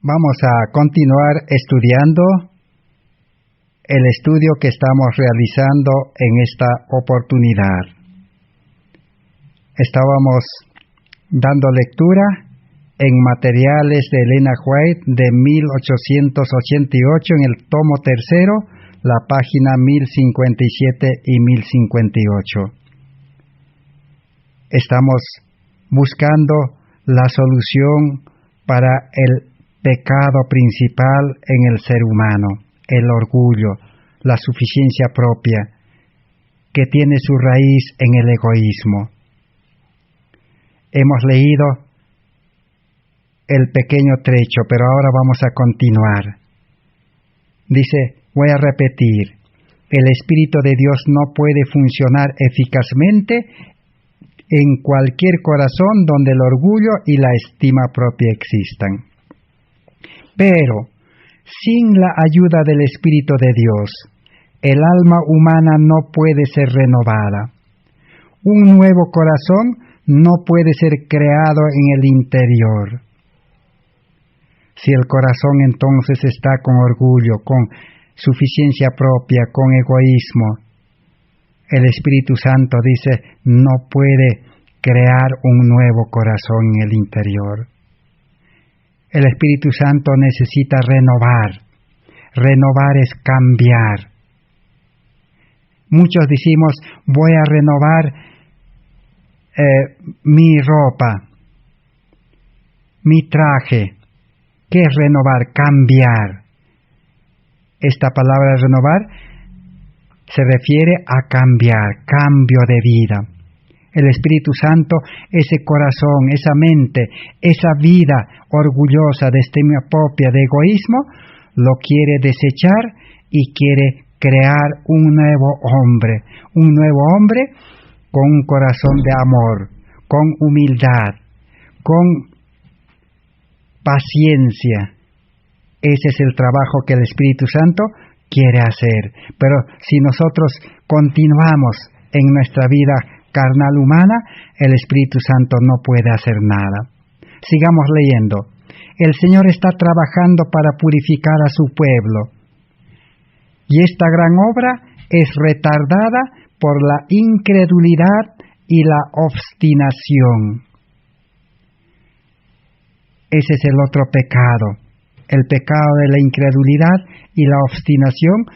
Vamos a continuar estudiando el estudio que estamos realizando en esta oportunidad. Estábamos dando lectura en materiales de Elena White de 1888 en el tomo tercero, la página 1057 y 1058. Estamos buscando la solución para el pecado principal en el ser humano, el orgullo, la suficiencia propia, que tiene su raíz en el egoísmo. Hemos leído el pequeño trecho, pero ahora vamos a continuar. Dice, voy a repetir, el Espíritu de Dios no puede funcionar eficazmente en cualquier corazón donde el orgullo y la estima propia existan. Pero, sin la ayuda del Espíritu de Dios, el alma humana no puede ser renovada. Un nuevo corazón no puede ser creado en el interior. Si el corazón entonces está con orgullo, con suficiencia propia, con egoísmo, el Espíritu Santo dice, no puede crear un nuevo corazón en el interior. El Espíritu Santo necesita renovar. Renovar es cambiar. Muchos decimos, voy a renovar mi ropa, mi traje. ¿Qué es renovar? Cambiar. Esta palabra renovar se refiere a cambiar, cambio de vida. El Espíritu Santo, ese corazón, esa mente, esa vida orgullosa de estima propia, de egoísmo, lo quiere desechar y quiere crear un nuevo hombre con un corazón de amor, con humildad, con paciencia. Ese es el trabajo que el Espíritu Santo quiere hacer. Pero si nosotros continuamos en nuestra vida carnal humana, el Espíritu Santo no puede hacer nada. Sigamos leyendo. El Señor está trabajando para purificar a su pueblo. Y esta gran obra es retardada por la incredulidad y la obstinación. Ese es el otro pecado. El pecado de la incredulidad y la obstinación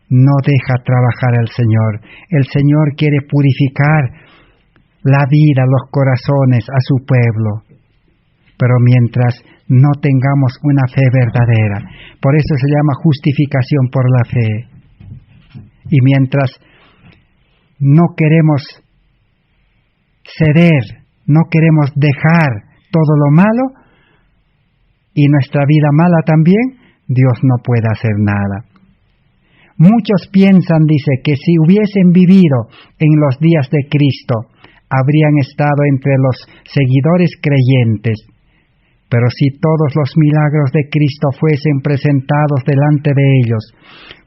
no deja trabajar al Señor. El Señor quiere purificar la vida, los corazones a su pueblo. Pero mientras no tengamos una fe verdadera, por eso se llama justificación por la fe. Y mientras no queremos ceder, no queremos dejar todo lo malo, y nuestra vida mala también, Dios no puede hacer nada. Muchos piensan, dice, que si hubiesen vivido en los días de Cristo, habrían estado entre los seguidores creyentes. Pero si todos los milagros de Cristo fuesen presentados delante de ellos,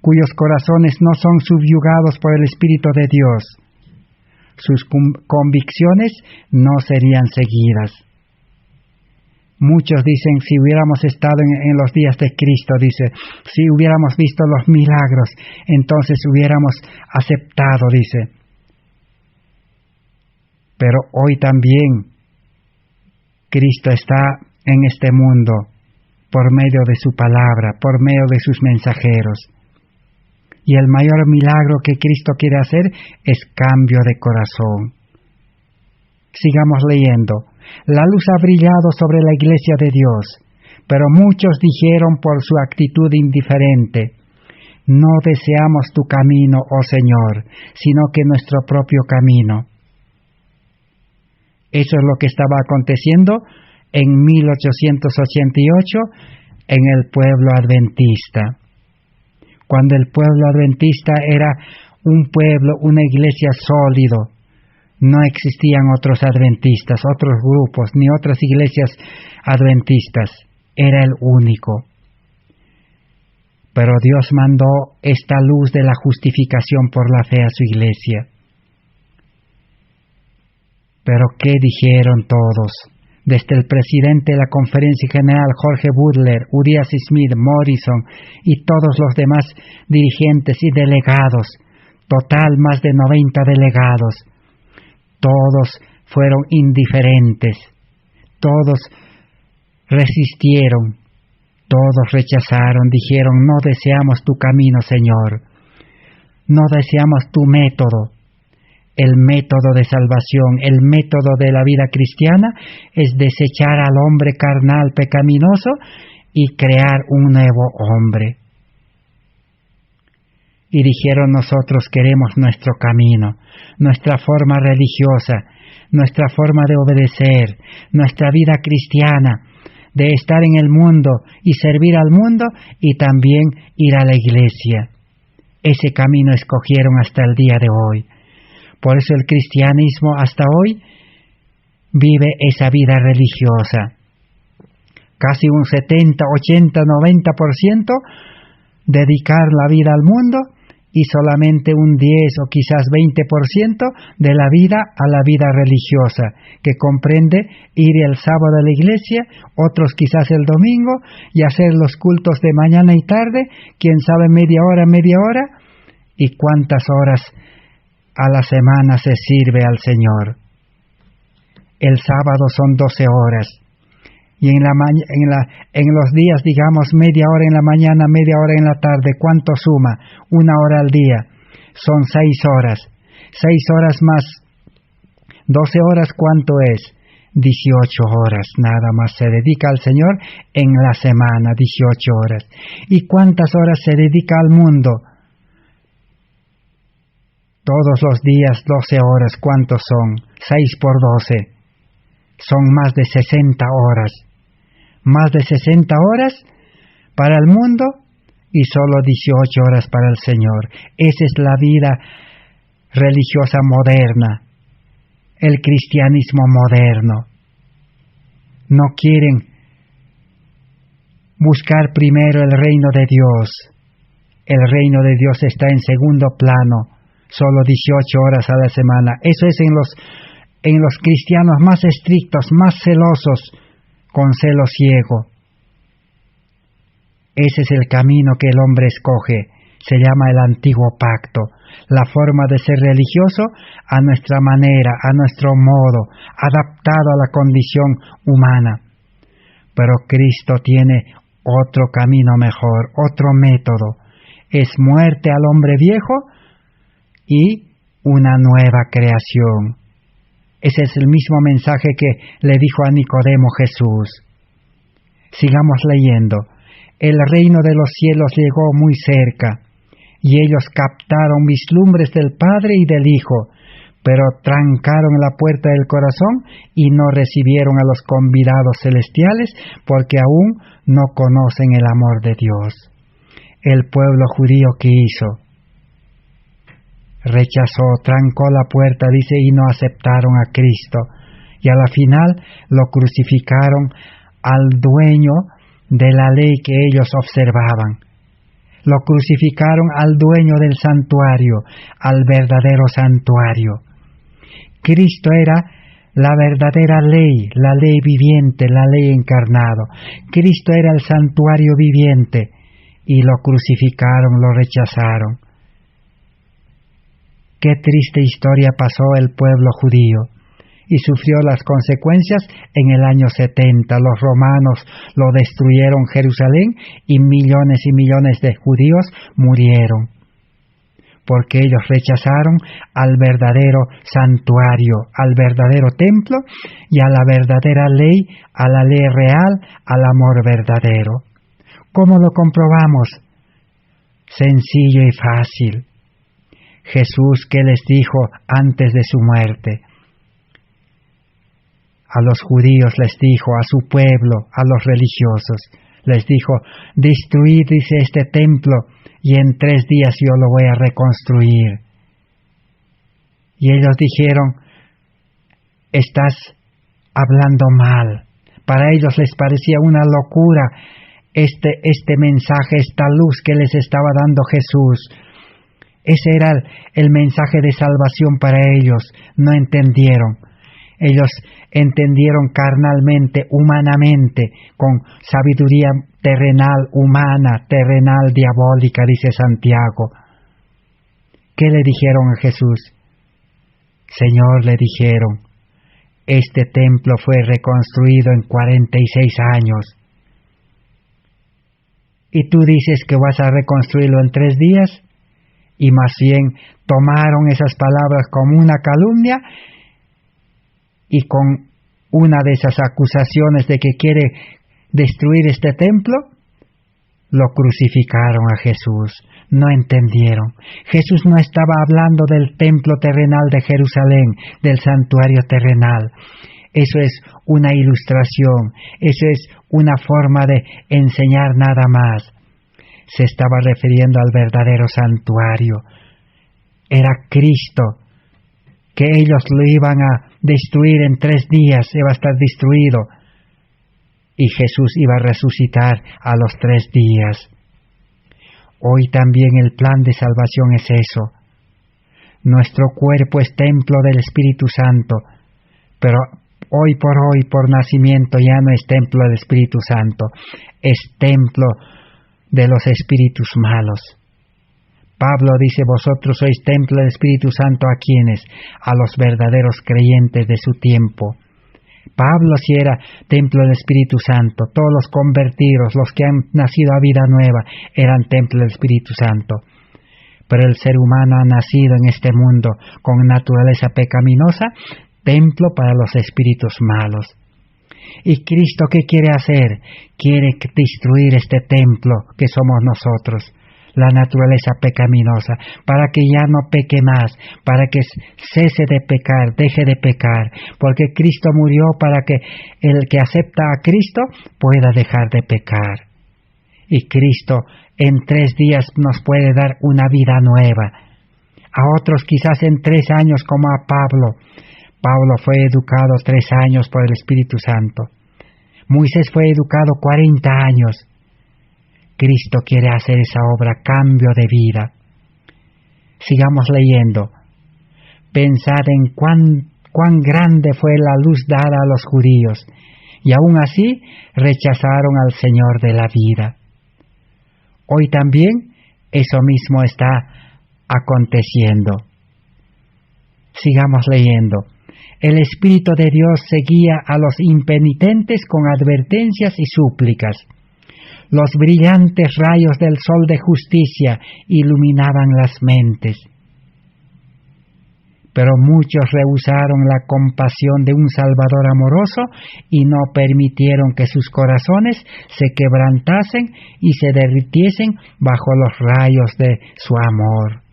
cuyos corazones no son subyugados por el Espíritu de Dios, sus convicciones no serían seguidas. Muchos dicen, si hubiéramos estado en los días de Cristo, dice, si hubiéramos visto los milagros, entonces hubiéramos aceptado, dice. Pero hoy también Cristo está en este mundo por medio de su palabra, por medio de sus mensajeros. Y el mayor milagro que Cristo quiere hacer es cambio de corazón. Sigamos leyendo. La luz ha brillado sobre la iglesia de Dios, pero muchos dijeron por su actitud indiferente, no deseamos tu camino, oh Señor, sino que nuestro propio camino. Eso es lo que estaba aconteciendo en 1888 en el pueblo adventista. Cuando el pueblo adventista era un pueblo, una iglesia sólido, no existían otros adventistas, otros grupos, ni otras iglesias adventistas. Era el único. Pero Dios mandó esta luz de la justificación por la fe a su iglesia. Pero ¿qué dijeron todos? desde el presidente de la Conferencia General, Jorge Butler, Uriah Smith, Morrison y todos los demás dirigentes y delegados, total más de 90 delegados, todos fueron indiferentes, todos resistieron, todos rechazaron, dijeron: no deseamos tu camino, Señor, no deseamos tu método. El método de salvación, el método de la vida cristiana es desechar al hombre carnal pecaminoso y crear un nuevo hombre. Y dijeron: nosotros queremos nuestro camino, nuestra forma religiosa, nuestra forma de obedecer, nuestra vida cristiana, de estar en el mundo y servir al mundo y también ir a la iglesia. Ese camino escogieron hasta el día de hoy. Por eso el cristianismo hasta hoy vive esa vida religiosa. Casi un 70, 80, 90% dedicar la vida al mundo y solamente un 10 o quizás 20% de la vida a la vida religiosa, que comprende ir el sábado a la iglesia, otros quizás el domingo, y hacer los cultos de mañana y tarde, quién sabe media hora, y cuántas horas a la semana se sirve al Señor. El sábado son 12 horas. Y en los días, digamos, media hora en la mañana, media hora en la tarde, ¿cuánto suma? 1 hora al día. Son 6 horas. 6 horas más 12 horas, ¿cuánto es? 18 horas. Nada más se dedica al Señor en la semana, 18 horas. ¿Y cuántas horas se dedica al mundo? Todos los días 12 horas, ¿cuántos son? 6 por 12. Son más de 60 horas. Más de 60 horas para el mundo y solo 18 horas para el Señor. Esa es la vida religiosa moderna, el cristianismo moderno. No quieren buscar primero el reino de Dios. El reino de Dios está en segundo plano. Solo 18 horas a la semana. Eso es en los cristianos más estrictos, más celosos, con celo ciego. Ese es el camino que el hombre escoge. Se llama el antiguo pacto. La forma de ser religioso a nuestra manera, a nuestro modo, adaptado a la condición humana. Pero Cristo tiene otro camino mejor, otro método. Es muerte al hombre viejo y una nueva creación. Ese es el mismo mensaje que le dijo a Nicodemo Jesús. Sigamos leyendo. El reino de los cielos llegó muy cerca, y ellos captaron vislumbres del Padre y del Hijo, pero trancaron la puerta del corazón y no recibieron a los convidados celestiales, porque aún no conocen el amor de Dios. El pueblo judío, ¿qué hizo? Rechazó, trancó la puerta, dice, y no aceptaron a Cristo. Y a la final lo crucificaron al dueño de la ley que ellos observaban. Lo crucificaron al dueño del santuario, al verdadero santuario. Cristo era la verdadera ley, la ley viviente, la ley encarnado. Cristo era el santuario viviente y lo crucificaron, lo rechazaron. Qué triste historia pasó el pueblo judío y sufrió las consecuencias en el año 70. Los romanos lo destruyeron Jerusalén y millones de judíos murieron porque ellos rechazaron al verdadero santuario, al verdadero templo y a la verdadera ley, a la ley real, al amor verdadero. ¿Cómo lo comprobamos? Sencillo y fácil. Jesús, ¿qué les dijo antes de su muerte? A los judíos les dijo, a su pueblo, a los religiosos, les dijo: destruid, dice, este templo, y en 3 días yo lo voy a reconstruir. Y ellos dijeron: estás hablando mal. Para ellos les parecía una locura este mensaje, esta luz que les estaba dando Jesús. Ese era el mensaje de salvación para ellos. No entendieron. Ellos entendieron carnalmente, humanamente, con sabiduría terrenal, humana, terrenal, diabólica, dice Santiago. ¿Qué le dijeron a Jesús? Señor, le dijeron, este templo fue reconstruido en 46 años. ¿Y tú dices que vas a reconstruirlo en 3 días? Y más bien tomaron esas palabras como una calumnia y con una de esas acusaciones de que quiere destruir este templo, lo crucificaron a Jesús. No entendieron. Jesús no estaba hablando del templo terrenal de Jerusalén, del santuario terrenal. Eso es una ilustración, eso es una forma de enseñar nada más. Se estaba refiriendo al verdadero santuario. Era Cristo, que ellos lo iban a destruir en 3 días, iba a estar destruido. Y Jesús iba a resucitar a los 3 días. Hoy también el plan de salvación es eso. Nuestro cuerpo es templo del Espíritu Santo, pero hoy, por nacimiento, ya no es templo del Espíritu Santo, es templo de los espíritus malos. Pablo dice, vosotros sois templo del Espíritu Santo, ¿a quiénes? A los verdaderos creyentes de su tiempo. Pablo sí era templo del Espíritu Santo, todos los convertidos, los que han nacido a vida nueva, eran templo del Espíritu Santo. Pero el ser humano ha nacido en este mundo con naturaleza pecaminosa, templo para los espíritus malos. ¿Y Cristo qué quiere hacer? Quiere destruir este templo que somos nosotros, la naturaleza pecaminosa, para que ya no peque más, para que cese de pecar, deje de pecar, porque Cristo murió para que el que acepta a Cristo pueda dejar de pecar. Y Cristo en 3 días nos puede dar una vida nueva. A otros quizás en 3 años, como a Pablo. Pablo fue educado 3 años por el Espíritu Santo. Moisés fue educado 40 años. Cristo quiere hacer esa obra, cambio de vida. Sigamos leyendo. Pensad en cuán grande fue la luz dada a los judíos, y aún así rechazaron al Señor de la vida. Hoy también eso mismo está aconteciendo. Sigamos leyendo. El Espíritu de Dios seguía a los impenitentes con advertencias y súplicas. Los brillantes rayos del sol de justicia iluminaban las mentes. Pero muchos rehusaron la compasión de un Salvador amoroso y no permitieron que sus corazones se quebrantasen y se derritiesen bajo los rayos de su amor.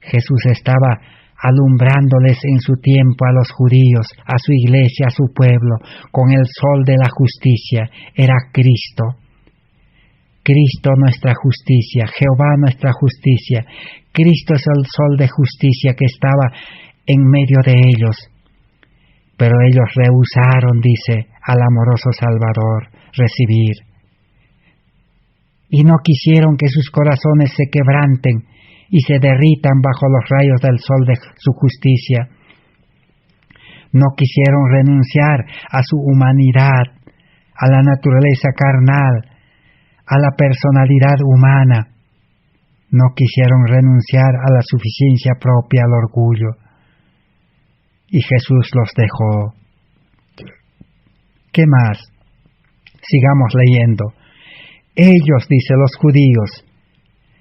Jesús estaba alumbrándoles en su tiempo a los judíos, a su iglesia, a su pueblo, con el sol de la justicia. Era Cristo. Cristo nuestra justicia, Jehová nuestra justicia. Cristo es el sol de justicia que estaba en medio de ellos. Pero ellos rehusaron, dice, al amoroso Salvador recibir. Y no quisieron que sus corazones se quebranten y se derritan bajo los rayos del sol de su justicia. No quisieron renunciar a su humanidad, a la naturaleza carnal, a la personalidad humana. No quisieron renunciar a la suficiencia propia, al orgullo. Y Jesús los dejó. ¿Qué más? Sigamos leyendo. Ellos, dice los judíos,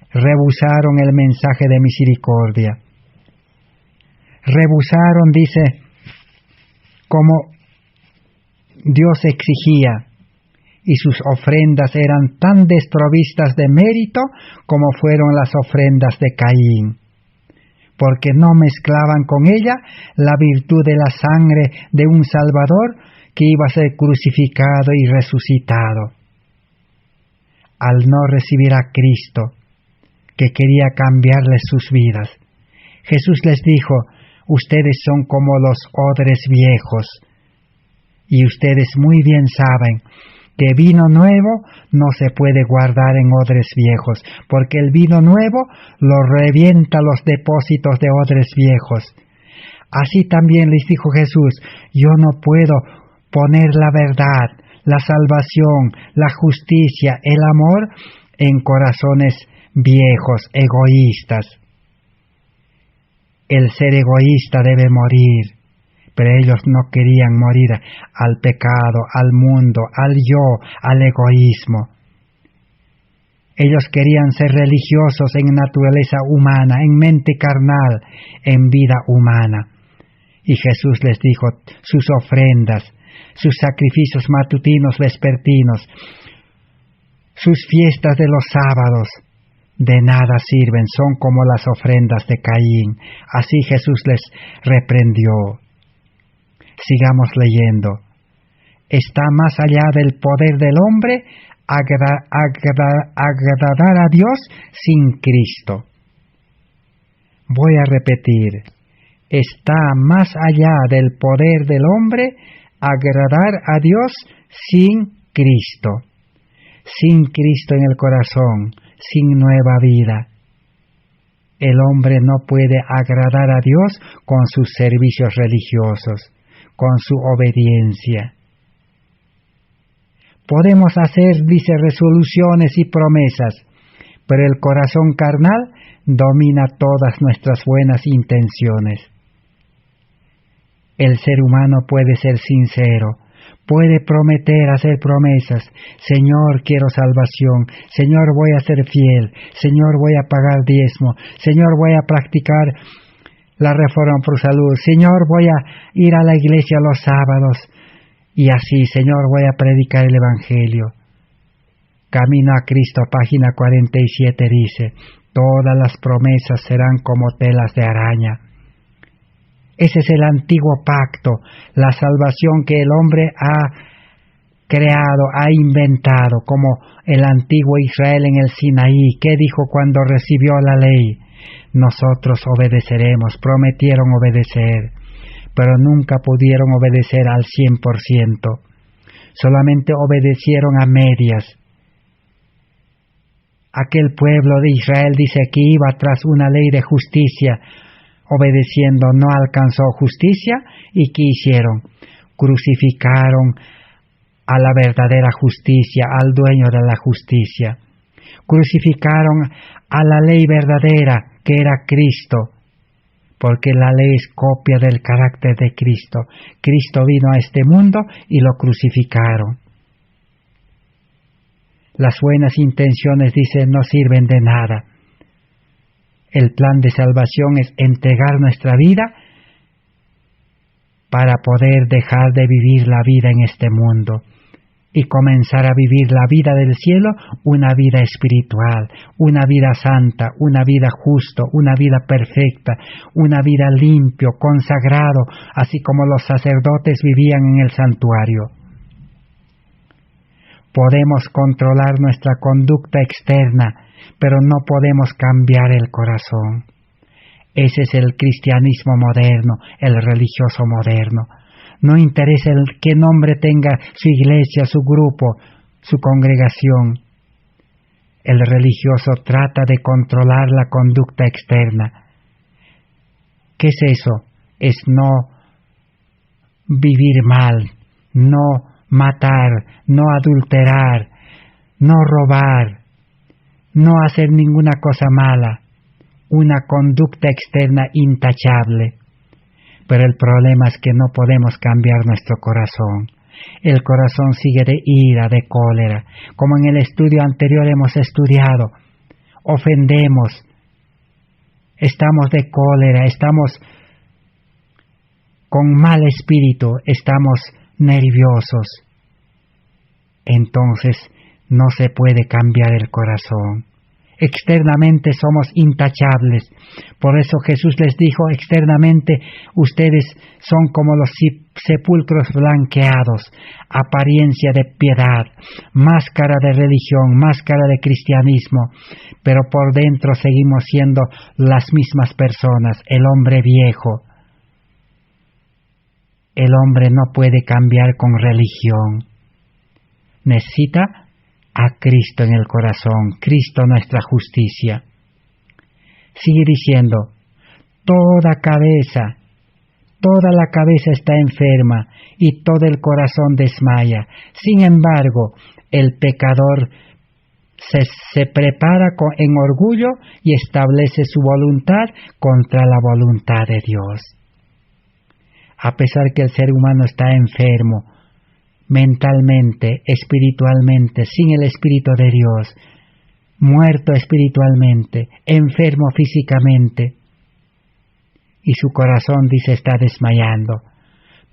rehusaron el mensaje de misericordia. Rehusaron, dice, como Dios exigía, y sus ofrendas eran tan desprovistas de mérito como fueron las ofrendas de Caín, porque no mezclaban con ella la virtud de la sangre de un Salvador que iba a ser crucificado y resucitado. Al no recibir a Cristo, que quería cambiarles sus vidas, Jesús les dijo, ustedes son como los odres viejos, y ustedes muy bien saben que vino nuevo no se puede guardar en odres viejos, porque el vino nuevo lo revienta los depósitos de odres viejos. Así también les dijo Jesús, yo no puedo poner la verdad, la salvación, la justicia, el amor en corazones viejos, egoístas. El ser egoísta debe morir, pero ellos no querían morir al pecado, al mundo, al yo, al egoísmo. Ellos querían ser religiosos en naturaleza humana, en mente carnal, en vida humana. Y Jesús les dijo, sus ofrendas, sus sacrificios matutinos, vespertinos, sus fiestas de los sábados, de nada sirven, son como las ofrendas de Caín. Así Jesús les reprendió. Sigamos leyendo. Está más allá del poder del hombre agradar a Dios sin Cristo. Voy a repetir. Está más allá del poder del hombre agradar a Dios sin Cristo. Sin Cristo en el corazón, sin nueva vida. El hombre no puede agradar a Dios con sus servicios religiosos, con su obediencia. Podemos hacer, dice, resoluciones y promesas, pero el corazón carnal domina todas nuestras buenas intenciones. El ser humano puede ser sincero, puede prometer, hacer promesas. Señor, quiero salvación. Señor, voy a ser fiel. Señor, voy a pagar diezmo. Señor, voy a practicar la reforma por salud. Señor, voy a ir a la iglesia los sábados. Y así, Señor, voy a predicar el Evangelio. Camino a Cristo, página 47, dice, todas las promesas serán como telas de araña. Ese es el antiguo pacto, la salvación que el hombre ha creado, ha inventado, como el antiguo Israel en el Sinaí. ¿Qué dijo cuando recibió la ley? Nosotros obedeceremos, prometieron obedecer, pero nunca pudieron obedecer al 100%. Solamente obedecieron a medias. Aquel pueblo de Israel dice que iba tras una ley de justicia, obedeciendo no alcanzó justicia, y ¿qué hicieron? Crucificaron a la verdadera justicia, al dueño de la justicia. Crucificaron a la ley verdadera, que era Cristo, porque la ley es copia del carácter de Cristo. Cristo vino a este mundo y lo crucificaron. Las buenas intenciones, dicen, no sirven de nada. El plan de salvación es entregar nuestra vida para poder dejar de vivir la vida en este mundo y comenzar a vivir la vida del cielo, una vida espiritual, una vida santa, una vida justa, una vida perfecta, una vida limpio, consagrado, así como los sacerdotes vivían en el santuario. Podemos controlar nuestra conducta externa, pero no podemos cambiar el corazón. Ese es el cristianismo moderno, el religioso moderno. No interesa qué nombre tenga su iglesia, su grupo, su congregación. El religioso trata de controlar la conducta externa. ¿Qué es eso? Es no vivir mal, no matar, no adulterar, no robar, no hacer ninguna cosa mala, una conducta externa intachable. Pero el problema es que no podemos cambiar nuestro corazón. El corazón sigue de ira, de cólera. Como en el estudio anterior hemos estudiado, ofendemos, estamos de cólera, estamos con mal espíritu, estamos nerviosos. Entonces no se puede cambiar el corazón. Externamente somos intachables. Por eso Jesús les dijo externamente, ustedes son como los sepulcros blanqueados, apariencia de piedad, máscara de religión, máscara de cristianismo, pero por dentro seguimos siendo las mismas personas, el hombre viejo. El hombre no puede cambiar con religión. Necesita a Cristo en el corazón, Cristo nuestra justicia. Sigue diciendo, toda cabeza toda la cabeza está enferma y todo el desmaya. Sin embargo, el pecador se prepara en orgullo y establece su voluntad contra la voluntad de Dios. A pesar que el ser humano está enfermo, mentalmente, espiritualmente, sin el Espíritu de Dios, muerto espiritualmente, enfermo físicamente, y su corazón dice está desmayando.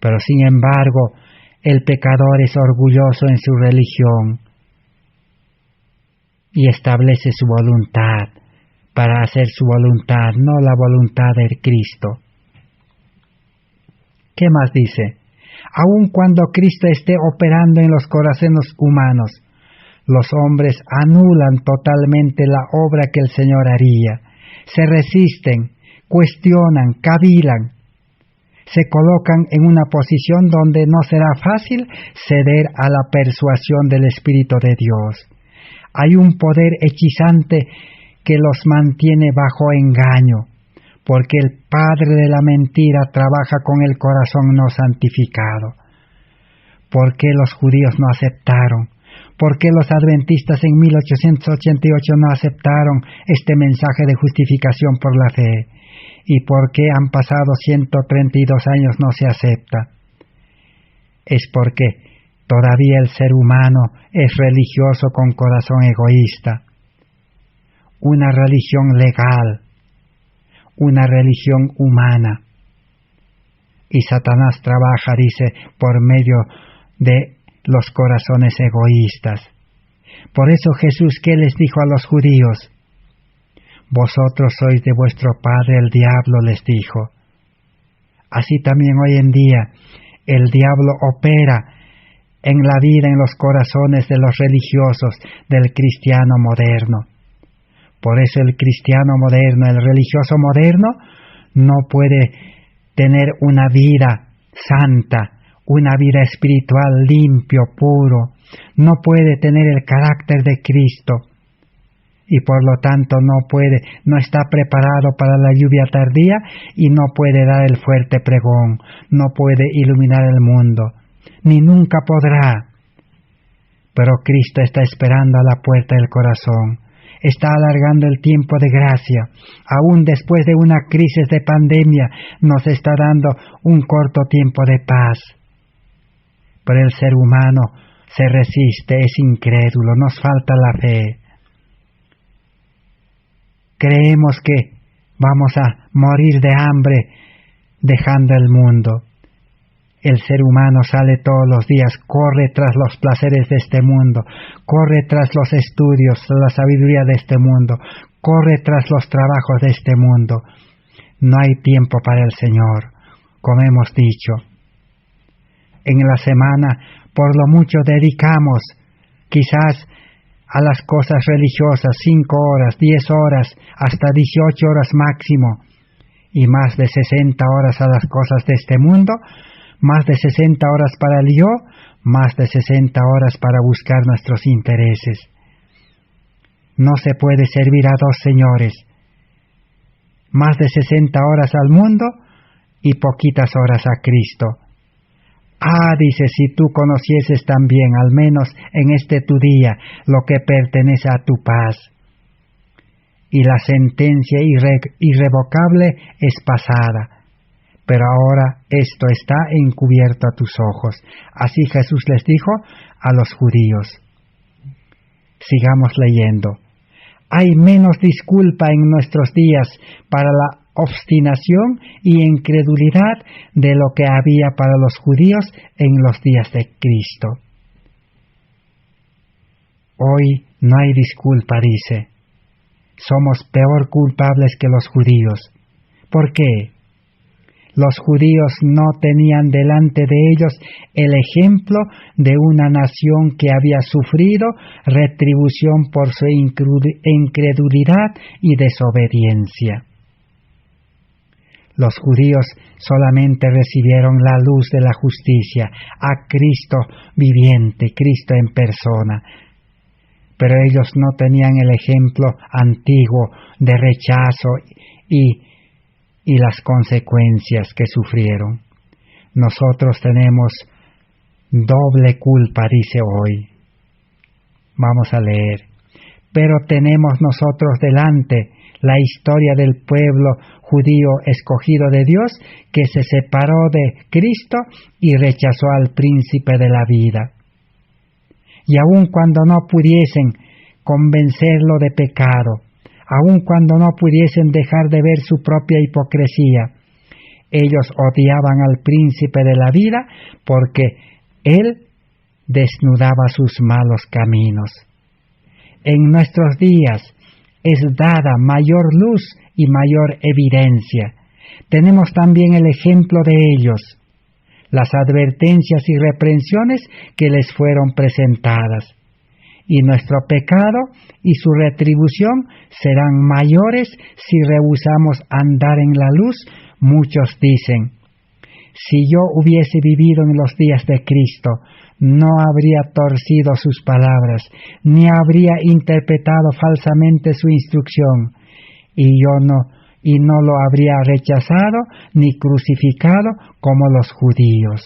Pero sin embargo, el pecador es orgulloso en su religión y establece su voluntad para hacer su voluntad, no la voluntad de Cristo. ¿Qué más dice? Aun cuando Cristo esté operando en los corazones humanos, los hombres anulan totalmente la obra que el Señor haría. Se resisten, cuestionan, cavilan. Se colocan en una posición donde no será fácil ceder a la persuasión del Espíritu de Dios. Hay un poder hechizante que los mantiene bajo engaño, porque el padre de la mentira trabaja con el corazón no santificado. ¿Por qué los judíos no aceptaron? ¿Por qué los adventistas en 1888 no aceptaron este mensaje de justificación por la fe? ¿Y por qué han pasado 132 años no se acepta? Es porque todavía el ser humano es religioso con corazón egoísta. Una religión legal, una religión humana. Y Satanás trabaja, dice, por medio de los corazones egoístas. Por eso Jesús, ¿qué les dijo a los judíos? Vosotros sois de vuestro padre el diablo, les dijo. Así también hoy en día el diablo opera en la vida, en los corazones de los religiosos, del cristiano moderno. Por eso el cristiano moderno, el religioso moderno, no puede tener una vida santa, una vida espiritual limpio, puro. No puede tener el carácter de Cristo. Y por lo tanto no está preparado para la lluvia tardía y no puede dar el fuerte pregón, no puede iluminar el mundo, ni nunca podrá. Pero Cristo está esperando a la puerta del corazón, está alargando el tiempo de gracia, aún después de una crisis de pandemia nos está dando un corto tiempo de paz. Pero el ser humano se resiste, es incrédulo, nos falta la fe. Creemos que vamos a morir de hambre dejando el mundo. El ser humano sale todos los días, corre tras los placeres de este mundo, corre tras los estudios, la sabiduría de este mundo, corre tras los trabajos de este mundo. No hay tiempo para el Señor, como hemos dicho. En la semana, por lo mucho dedicamos, quizás a las cosas religiosas, 5 horas, 10 horas, hasta 18 horas máximo, y más de 60 horas a las cosas de este mundo, más de 60 horas para el yo, más de 60 horas para buscar nuestros intereses. No se puede servir a dos señores. Más de 60 horas al mundo y poquitas horas a Cristo. Dice, si tú conocieses también, al menos en este tu día, lo que pertenece a tu paz. Y la sentencia irrevocable es pasada. Pero ahora esto está encubierto a tus ojos. Así Jesús les dijo a los judíos. Sigamos leyendo. Hay menos disculpa en nuestros días para la obstinación y incredulidad de lo que había para los judíos en los días de Cristo. Hoy no hay disculpa, dice. Somos peor culpables que los judíos. ¿Por qué? Los judíos no tenían delante de ellos el ejemplo de una nación que había sufrido retribución por su incredulidad y desobediencia. Los judíos solamente recibieron la luz de la justicia, a Cristo viviente, Cristo en persona. Pero ellos no tenían el ejemplo antiguo de rechazo y y las consecuencias que sufrieron. Nosotros tenemos doble culpa, dice hoy. Vamos a leer. Pero tenemos nosotros delante la historia del pueblo judío escogido de Dios, que se separó de Cristo y rechazó al príncipe de la vida. Y aun cuando no pudiesen convencerlo de pecado, aun cuando no pudiesen dejar de ver su propia hipocresía, ellos odiaban al príncipe de la vida porque él desnudaba sus malos caminos. En nuestros días es dada mayor luz y mayor evidencia. Tenemos también el ejemplo de ellos, las advertencias y reprensiones que les fueron presentadas. Y nuestro pecado y su retribución serán mayores si rehusamos andar en la luz. Muchos dicen: si yo hubiese vivido en los días de Cristo, no habría torcido sus palabras, ni habría interpretado falsamente su instrucción, y no lo habría rechazado ni crucificado como los judíos.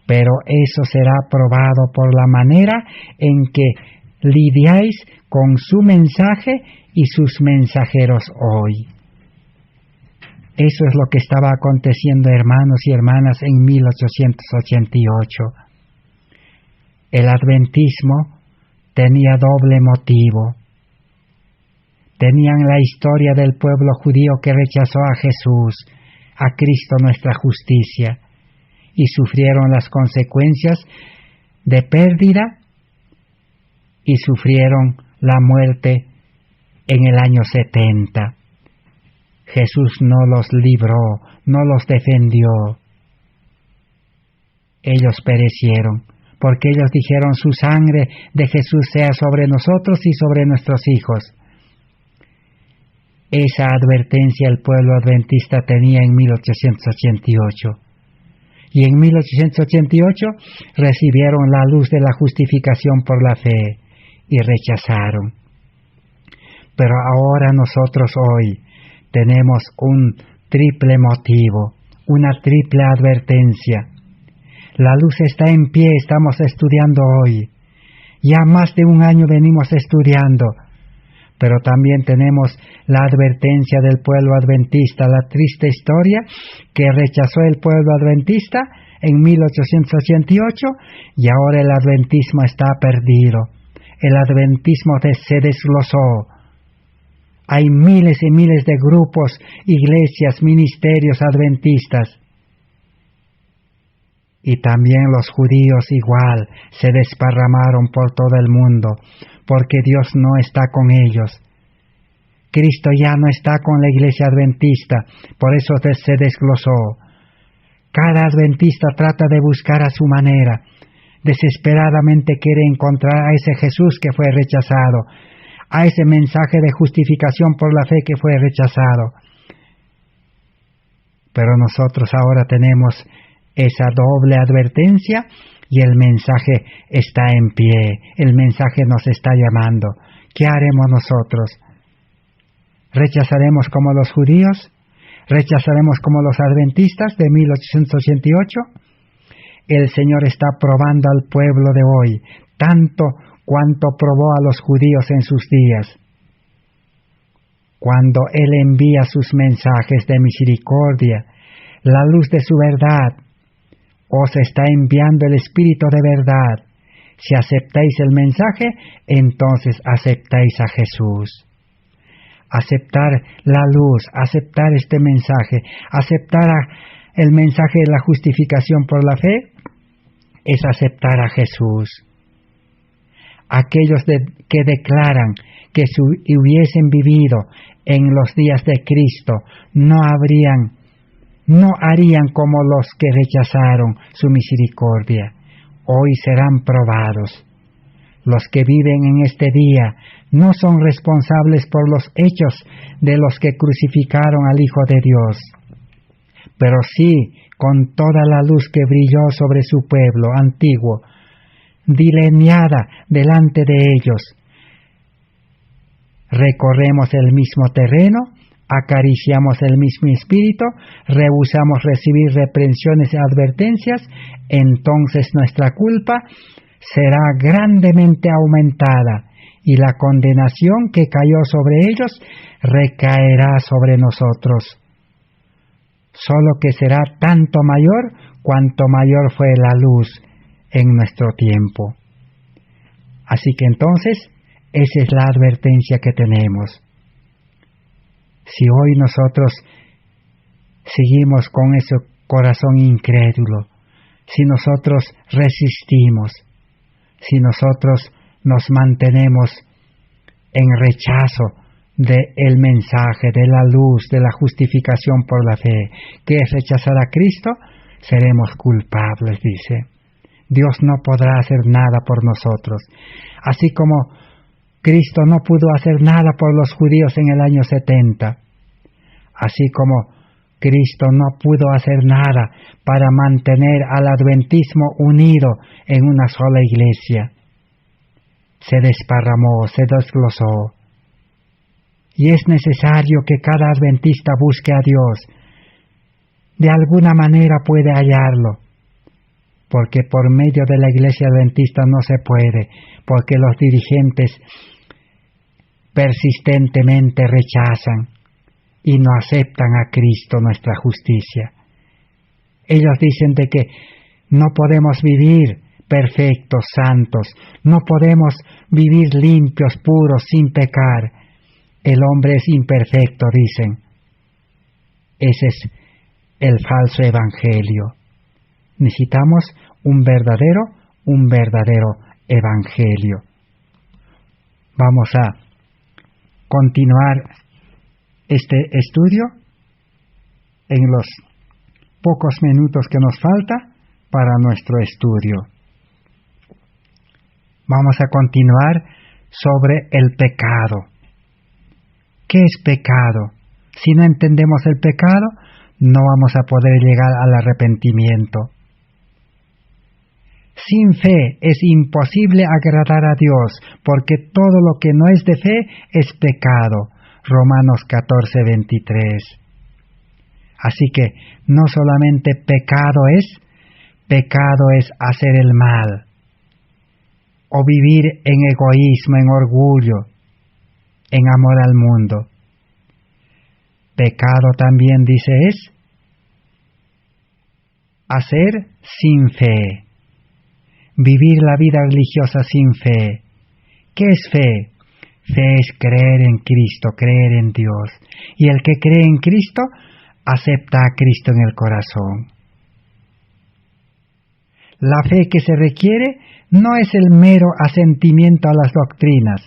Pero eso será probado por la manera en que lidiáis con su mensaje y sus mensajeros hoy. Eso es lo que estaba aconteciendo, hermanos y hermanas, en 1888. El adventismo tenía doble motivo. Tenían la historia del pueblo judío que rechazó a Jesús, a Cristo nuestra justicia, y sufrieron las consecuencias de pérdida y sufrieron la muerte en el año 70. Jesús no los libró, no los defendió. Ellos perecieron, porque ellos dijeron: su sangre de Jesús sea sobre nosotros y sobre nuestros hijos. Esa advertencia el pueblo adventista tenía en 1888. Y en 1888 recibieron la luz de la justificación por la fe y rechazaron. Pero ahora nosotros hoy tenemos un triple motivo, una triple advertencia. La luz está en pie, estamos estudiando hoy. Ya más de un año venimos estudiando, pero también tenemos la advertencia del pueblo adventista, la triste historia que rechazó el pueblo adventista en 1888, y ahora el adventismo está perdido. El adventismo se desglosó. Hay miles y miles de grupos, iglesias, ministerios adventistas. Y también los judíos igual se desparramaron por todo el mundo, porque Dios no está con ellos. Cristo ya no está con la iglesia adventista, por eso se desglosó. Cada adventista trata de buscar a su manera. Desesperadamente quiere encontrar a ese Jesús que fue rechazado, a ese mensaje de justificación por la fe que fue rechazado. Pero nosotros ahora tenemos esa doble advertencia y el mensaje está en pie, el mensaje nos está llamando. ¿Qué haremos nosotros? ¿Rechazaremos como los judíos? ¿Rechazaremos como los adventistas de 1888? El Señor está probando al pueblo de hoy, tanto cuanto probó a los judíos en sus días. Cuando Él envía sus mensajes de misericordia, la luz de su verdad, os está enviando el Espíritu de verdad. Si aceptáis el mensaje, entonces aceptáis a Jesús. Aceptar la luz, aceptar este mensaje, aceptar el mensaje de la justificación por la fe, es aceptar a Jesús. Aquellos que declaran que si hubiesen vivido en los días de Cristo, no harían como los que rechazaron su misericordia. Hoy serán probados. Los que viven en este día no son responsables por los hechos de los que crucificaron al Hijo de Dios, pero sí con toda la luz que brilló sobre su pueblo antiguo, delineada delante de ellos. Recorremos el mismo terreno acariciamos el mismo espíritu, rehusamos recibir reprensiones y advertencias, entonces nuestra culpa será grandemente aumentada y la condenación que cayó sobre ellos recaerá sobre nosotros. Solo que será tanto mayor cuanto mayor fue la luz en nuestro tiempo. Así que entonces, esa es la advertencia que tenemos. Si hoy nosotros seguimos con ese corazón incrédulo, si nosotros resistimos, si nosotros nos mantenemos en rechazo del mensaje, de la luz, de la justificación por la fe, que es rechazar a Cristo, seremos culpables, dice. Dios no podrá hacer nada por nosotros. Así como Cristo no pudo hacer nada por los judíos en el año 70, así como Cristo no pudo hacer nada para mantener al adventismo unido en una sola iglesia. Se desparramó, se desglosó. Y es necesario que cada adventista busque a Dios. De alguna manera puede hallarlo, porque por medio de la iglesia adventista no se puede, porque los dirigentes persistentemente rechazan y no aceptan a Cristo, nuestra justicia. Ellos dicen de que no podemos vivir perfectos, santos, no podemos vivir limpios, puros, sin pecar. El hombre es imperfecto, dicen. Ese es el falso evangelio. Necesitamos un verdadero evangelio. Vamos a continuar este estudio en los pocos minutos que nos falta para nuestro estudio. Vamos a continuar sobre el pecado. ¿Qué es pecado? Si no entendemos el pecado, no vamos a poder llegar al arrepentimiento. Sin fe es imposible agradar a Dios, porque todo lo que no es de fe es pecado. Romanos 14:23. Así que no solamente pecado es hacer el mal, o vivir en egoísmo, en orgullo, en amor al mundo. Pecado también, dice, es hacer sin fe, vivir la vida religiosa sin fe. ¿Qué es fe? Fe es creer en Cristo, creer en Dios. Y el que cree en Cristo, acepta a Cristo en el corazón. La fe que se requiere no es el mero asentimiento a las doctrinas,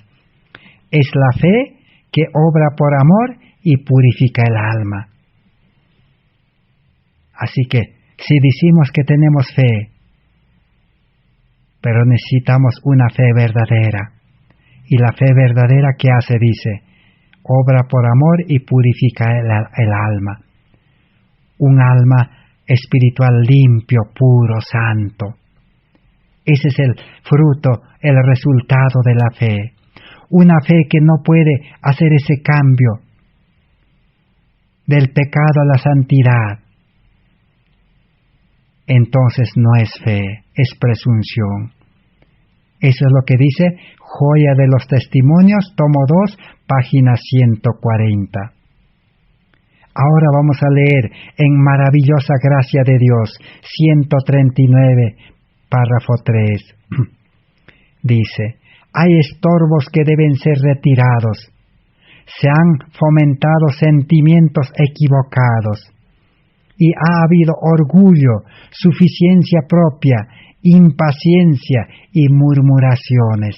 es la fe que obra por amor y purifica el alma. Así que, si decimos que tenemos fe, pero necesitamos una fe verdadera, y la fe verdadera, ¿qué hace? Dice, obra por amor y purifica el alma. Un alma espiritual limpio, puro, santo. Ese es el fruto, el resultado de la fe. Una fe que no puede hacer ese cambio del pecado a la santidad, entonces no es fe, es presunción. Eso es lo que dice Joya de los Testimonios, tomo 2, página 140. Ahora vamos a leer en Maravillosa Gracia de Dios, 139, párrafo 3. Dice, hay estorbos que deben ser retirados. Se han fomentado sentimientos equivocados. Y ha habido orgullo, suficiencia propia, impaciencia y murmuraciones.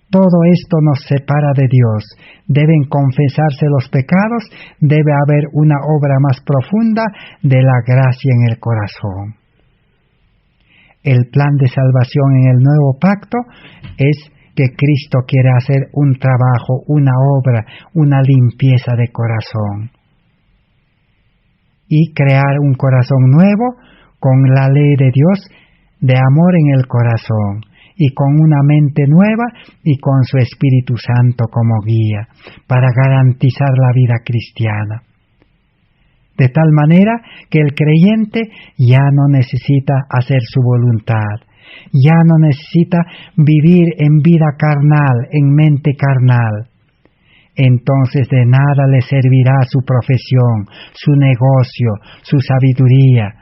Todo esto nos separa de Dios. Deben confesarse los pecados, debe haber una obra más profunda de la gracia en el corazón. El plan de salvación en el nuevo pacto es que Cristo quiere hacer un trabajo, una obra, una limpieza de corazón. Y crear un corazón nuevo con la ley de Dios de amor en el corazón y con una mente nueva y con su Espíritu Santo como guía para garantizar la vida cristiana. De tal manera que el creyente ya no necesita hacer su voluntad, ya no necesita vivir en vida carnal, en mente carnal. Entonces de nada le servirá su profesión, su negocio, su sabiduría,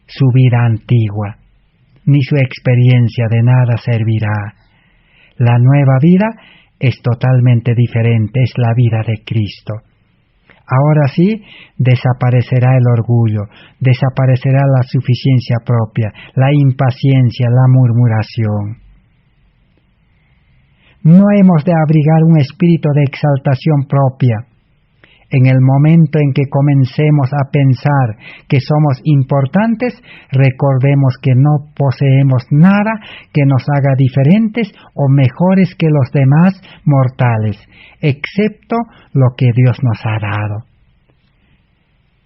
su vida antigua, ni su experiencia de nada servirá. La nueva vida es totalmente diferente, es la vida de Cristo. Ahora sí, desaparecerá el orgullo, desaparecerá la suficiencia propia, la impaciencia, la murmuración. No hemos de abrigar un espíritu de exaltación propia. En el momento en que comencemos a pensar que somos importantes, recordemos que no poseemos nada que nos haga diferentes o mejores que los demás mortales, excepto lo que Dios nos ha dado.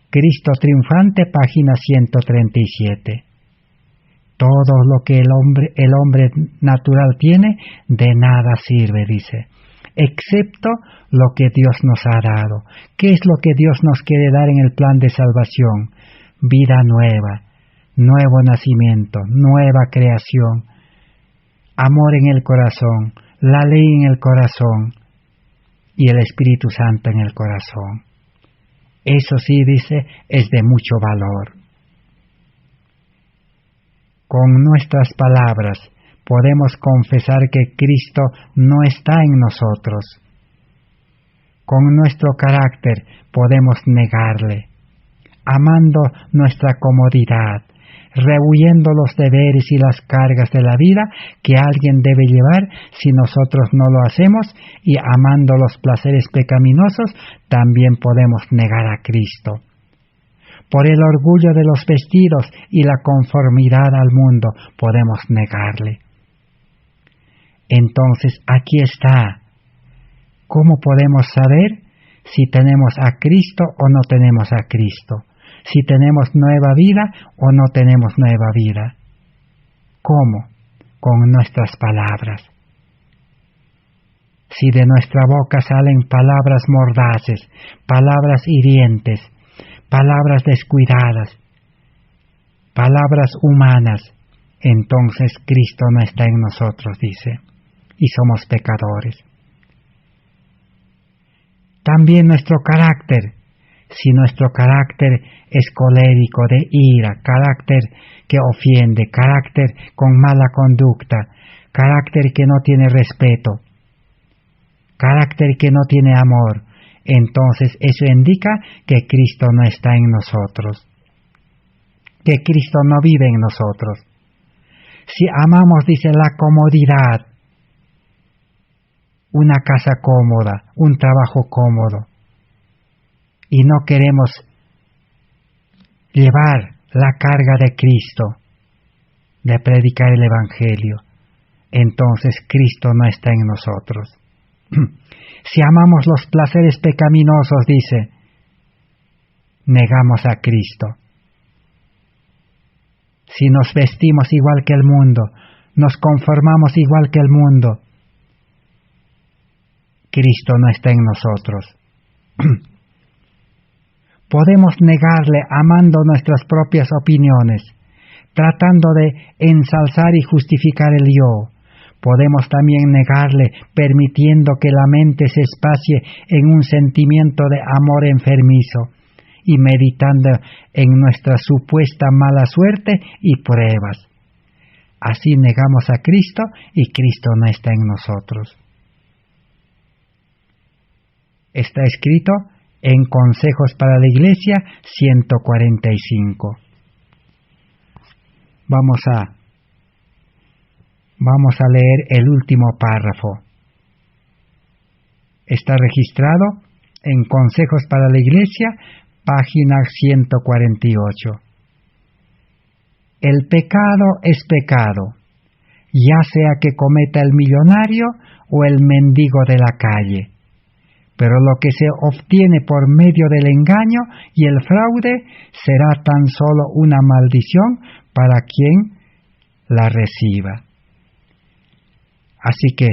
Cristo triunfante, página 137. Todo lo que el hombre natural tiene, de nada sirve, dice, excepto lo que Dios nos ha dado. ¿Qué es lo que Dios nos quiere dar en el plan de salvación? Vida nueva, nuevo nacimiento, nueva creación, amor en el corazón, la ley en el corazón y el Espíritu Santo en el corazón. Eso sí, dice, es de mucho valor. Con nuestras palabras podemos confesar que Cristo no está en nosotros. Con nuestro carácter podemos negarle, amando nuestra comodidad, rehuyendo los deberes y las cargas de la vida que alguien debe llevar si nosotros no lo hacemos, y amando los placeres pecaminosos también podemos negar a Cristo. Por el orgullo de los vestidos y la conformidad al mundo podemos negarle. Entonces aquí está. ¿Cómo podemos saber si tenemos a Cristo o no tenemos a Cristo? Si tenemos nueva vida o no tenemos nueva vida. ¿Cómo? Con nuestras palabras. Si de nuestra boca salen palabras mordaces, palabras hirientes, palabras descuidadas, palabras humanas, entonces Cristo no está en nosotros, dice, y somos pecadores. También nuestro carácter. Si nuestro carácter es colérico, de ira, carácter que ofiende, carácter con mala conducta, carácter que no tiene respeto, carácter que no tiene amor, entonces eso indica que Cristo no está en nosotros, que Cristo no vive en nosotros. Si amamos, dice, la comodidad, una casa cómoda, un trabajo cómodo, y no queremos llevar la carga de Cristo, de predicar el Evangelio, entonces Cristo no está en nosotros. Si amamos los placeres pecaminosos, dice, negamos a Cristo. Si nos vestimos igual que el mundo, nos conformamos igual que el mundo, Cristo no está en nosotros. Podemos negarle amando nuestras propias opiniones, tratando de ensalzar y justificar el yo. Podemos también negarle permitiendo que la mente se espacie en un sentimiento de amor enfermizo y meditando en nuestra supuesta mala suerte y pruebas. Así negamos a Cristo y Cristo no está en nosotros. Está escrito en Consejos para la Iglesia 145. Vamos a leer el último párrafo. Está registrado en Consejos para la Iglesia, página 148. El pecado es pecado, ya sea que cometa el millonario o el mendigo de la calle. Pero lo que se obtiene por medio del engaño y el fraude será tan solo una maldición para quien la reciba. Así que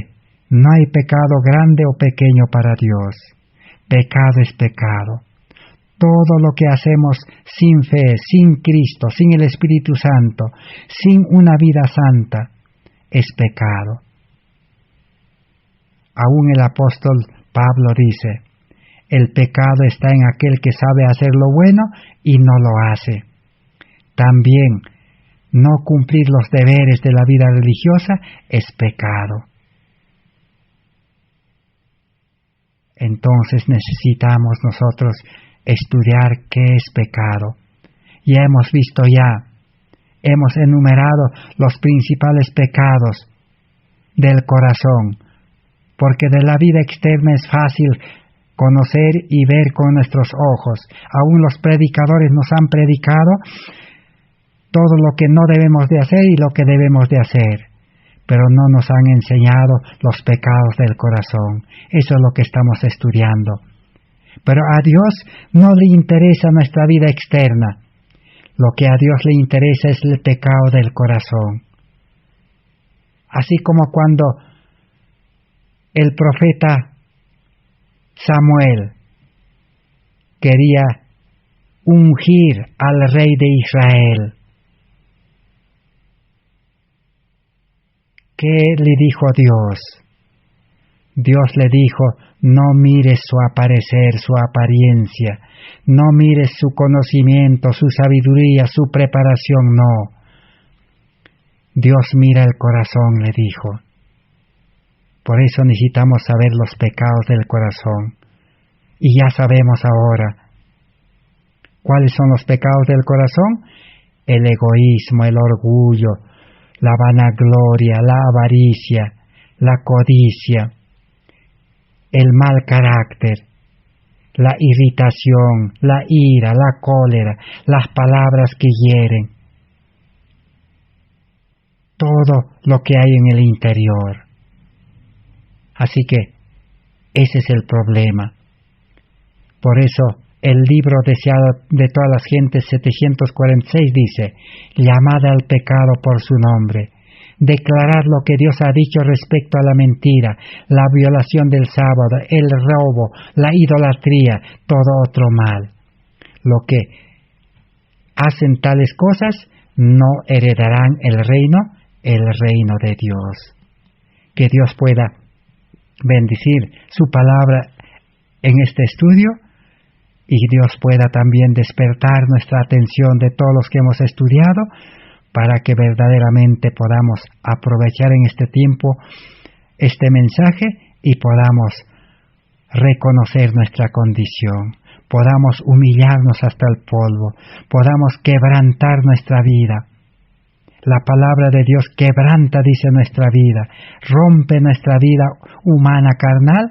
no hay pecado grande o pequeño para Dios. Pecado es pecado. Todo lo que hacemos sin fe, sin Cristo, sin el Espíritu Santo, sin una vida santa, es pecado. Aún el apóstol Pablo dice, el pecado está en aquel que sabe hacer lo bueno y no lo hace. También, no cumplir los deberes de la vida religiosa es pecado. Entonces necesitamos nosotros estudiar qué es pecado. Ya hemos visto hemos enumerado los principales pecados del corazón, porque de la vida externa es fácil conocer y ver con nuestros ojos. Aún los predicadores nos han predicado todo lo que no debemos de hacer y lo que debemos de hacer, pero no nos han enseñado los pecados del corazón. Eso es lo que estamos estudiando. Pero a Dios no le interesa nuestra vida externa. Lo que a Dios le interesa es el pecado del corazón. Así como cuando el profeta Samuel quería ungir al rey de Israel, ¿qué le dijo Dios? Dios le dijo, no mires su aparecer, su apariencia, no mires su conocimiento, su sabiduría, su preparación, no. Dios mira el corazón, le dijo. Por eso necesitamos saber los pecados del corazón. Y ya sabemos ahora. ¿Cuáles son los pecados del corazón? El egoísmo, el orgullo, la vanagloria, la avaricia, la codicia, el mal carácter, la irritación, la ira, la cólera, las palabras que hieren. Todo lo que hay en el interior. Así que ese es el problema. Por eso el libro deseado de todas las gentes 746 dice, llamad al pecado por su nombre, declarar lo que Dios ha dicho respecto a la mentira, la violación del sábado, el robo, la idolatría, todo otro mal. Lo que hacen tales cosas no heredarán el reino de Dios. Que Dios pueda bendecir su palabra en este estudio y Dios pueda también despertar nuestra atención de todos los que hemos estudiado para que verdaderamente podamos aprovechar en este tiempo este mensaje y podamos reconocer nuestra condición, podamos humillarnos hasta el polvo, podamos quebrantar nuestra vida. La palabra de Dios quebranta, dice, nuestra vida, rompe nuestra vida humana carnal,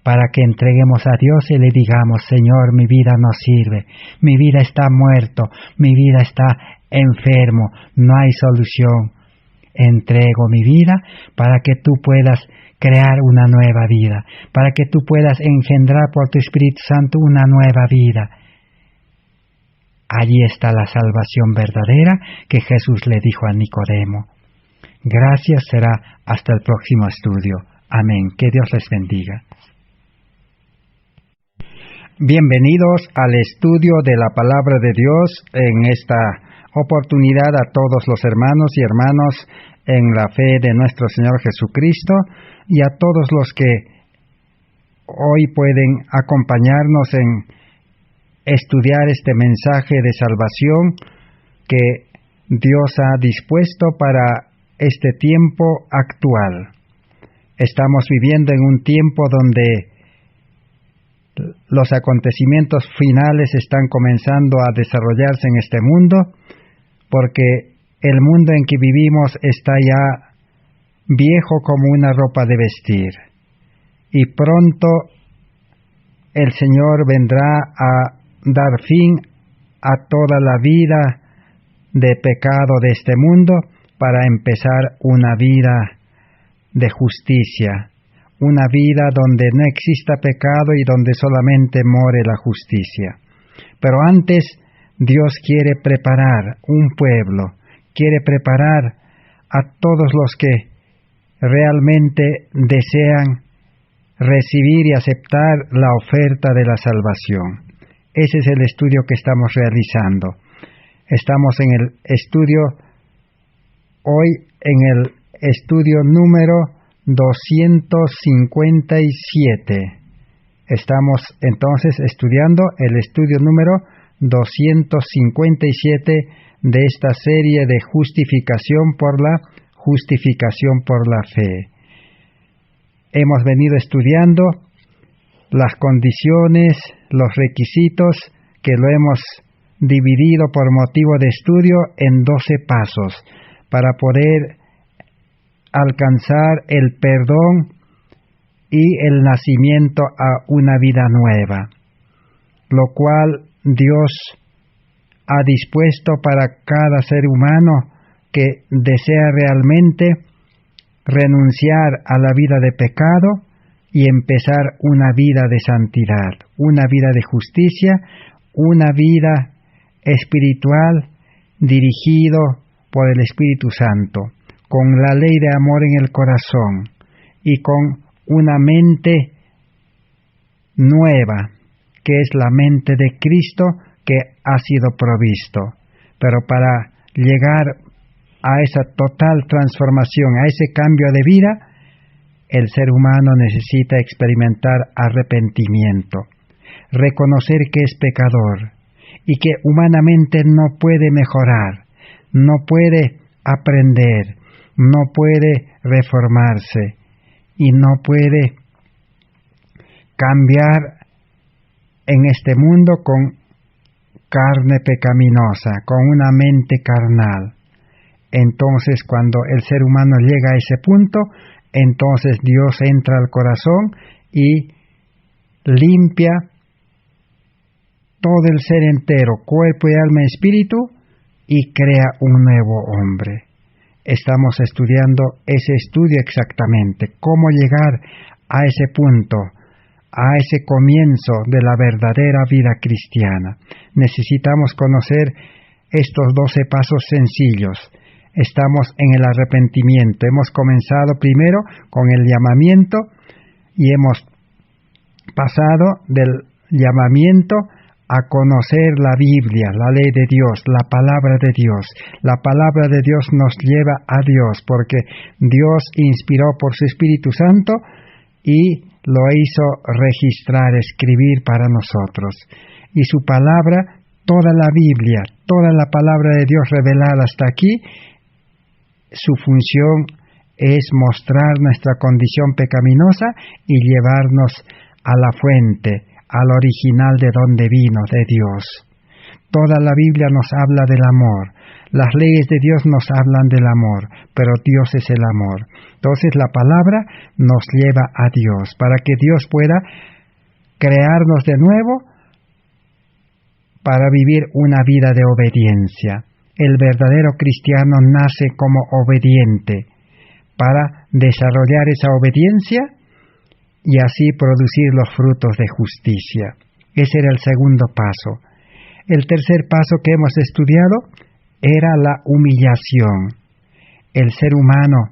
para que entreguemos a Dios y le digamos, Señor, mi vida no sirve, mi vida está muerto, mi vida está enfermo, no hay solución. Entrego mi vida para que tú puedas crear una nueva vida, para que tú puedas engendrar por tu Espíritu Santo una nueva vida. Allí está la salvación verdadera que Jesús le dijo a Nicodemo. Gracias será hasta el próximo estudio. Amén. Que Dios les bendiga. Bienvenidos al estudio de la Palabra de Dios en esta oportunidad a todos los hermanos y hermanas en la fe de nuestro Señor Jesucristo y a todos los que hoy pueden acompañarnos en estudiar este mensaje de salvación que Dios ha dispuesto para este tiempo actual. Estamos viviendo en un tiempo donde los acontecimientos finales están comenzando a desarrollarse en este mundo, porque el mundo en que vivimos está ya viejo como una ropa de vestir, y pronto el Señor vendrá a dar fin a toda la vida de pecado de este mundo para empezar una vida de justicia, una vida donde no exista pecado y donde solamente more la justicia. Pero antes Dios quiere preparar un pueblo, quiere preparar a todos los que realmente desean recibir y aceptar la oferta de la salvación. Ese es el estudio que estamos realizando. Estamos en el estudio, hoy en el estudio número 257. Estamos entonces estudiando el estudio número 257 de esta serie de justificación por la fe. Hemos venido estudiando las condiciones, los requisitos, que lo hemos dividido por motivo de estudio en 12 pasos para poder alcanzar el perdón y el nacimiento a una vida nueva, lo cual Dios ha dispuesto para cada ser humano que desea realmente renunciar a la vida de pecado y empezar una vida de santidad, una vida de justicia, una vida espiritual dirigido por el Espíritu Santo, con la ley de amor en el corazón y con una mente nueva, que es la mente de Cristo que ha sido provisto. Pero para llegar a esa total transformación, a ese cambio de vida, el ser humano necesita experimentar arrepentimiento, reconocer que es pecador y que humanamente no puede mejorar, no puede aprender, no puede reformarse y no puede cambiar en este mundo con carne pecaminosa, con una mente carnal. Entonces, cuando el ser humano llega a ese punto, entonces Dios entra al corazón y limpia todo el ser entero, cuerpo y alma y espíritu, y crea un nuevo hombre. Estamos estudiando ese estudio exactamente, cómo llegar a ese punto, a ese comienzo de la verdadera vida cristiana. Necesitamos conocer estos 12 pasos sencillos. Estamos en el arrepentimiento. Hemos comenzado primero con el llamamiento y hemos pasado del llamamiento a conocer la Biblia, la ley de Dios, la palabra de Dios. La palabra de Dios nos lleva a Dios porque Dios inspiró por su Espíritu Santo y lo hizo registrar, escribir para nosotros. Y su palabra, toda la Biblia, toda la palabra de Dios revelada hasta aquí, su función es mostrar nuestra condición pecaminosa y llevarnos a la fuente, al original de donde vino, de Dios. Toda la Biblia nos habla del amor. Las leyes de Dios nos hablan del amor, pero Dios es el amor. Entonces la palabra nos lleva a Dios, para que Dios pueda crearnos de nuevo para vivir una vida de obediencia. El verdadero cristiano nace como obediente, para desarrollar esa obediencia y así producir los frutos de justicia. Ese era el segundo paso. El tercer paso que hemos estudiado era la humillación. El ser humano,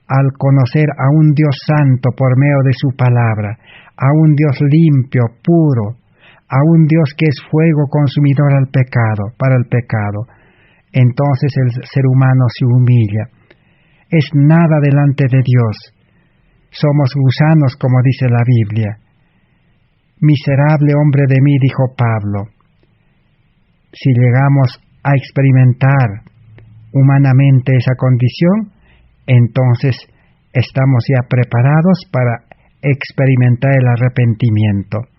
al conocer a un Dios santo por medio de su palabra, a un Dios limpio, puro, a un Dios que es fuego consumidor para el pecado, entonces el ser humano se humilla. Es nada delante de Dios. Somos gusanos, como dice la Biblia. Miserable hombre de mí, dijo Pablo. Si llegamos a experimentar humanamente esa condición, entonces estamos ya preparados para experimentar el arrepentimiento.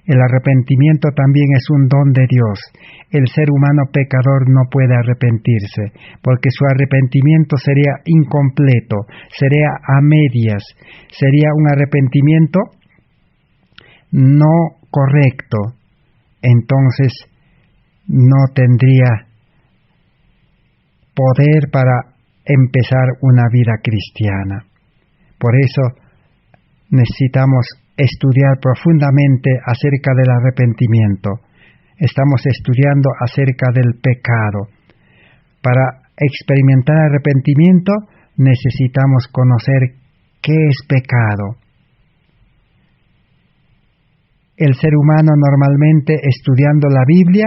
El arrepentimiento también es un don de Dios. El ser humano pecador no puede arrepentirse, porque su arrepentimiento sería incompleto, sería a medias, sería un arrepentimiento no correcto. Entonces no tendría poder para empezar una vida cristiana. Por eso necesitamos estudiar profundamente acerca del arrepentimiento. Estamos estudiando acerca del pecado. Para experimentar arrepentimiento necesitamos conocer qué es pecado. El ser humano normalmente, estudiando la Biblia,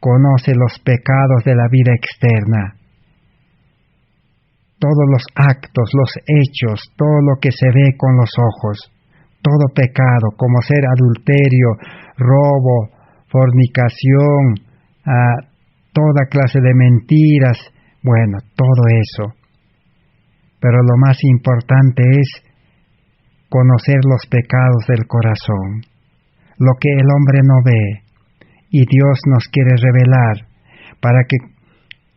conoce los pecados de la vida externa. Todos los actos, los hechos, todo lo que se ve con los ojos, todo pecado, como ser adulterio, robo, fornicación, toda clase de mentiras, bueno, todo eso. Pero lo más importante es conocer los pecados del corazón, lo que el hombre no ve, y Dios nos quiere revelar para que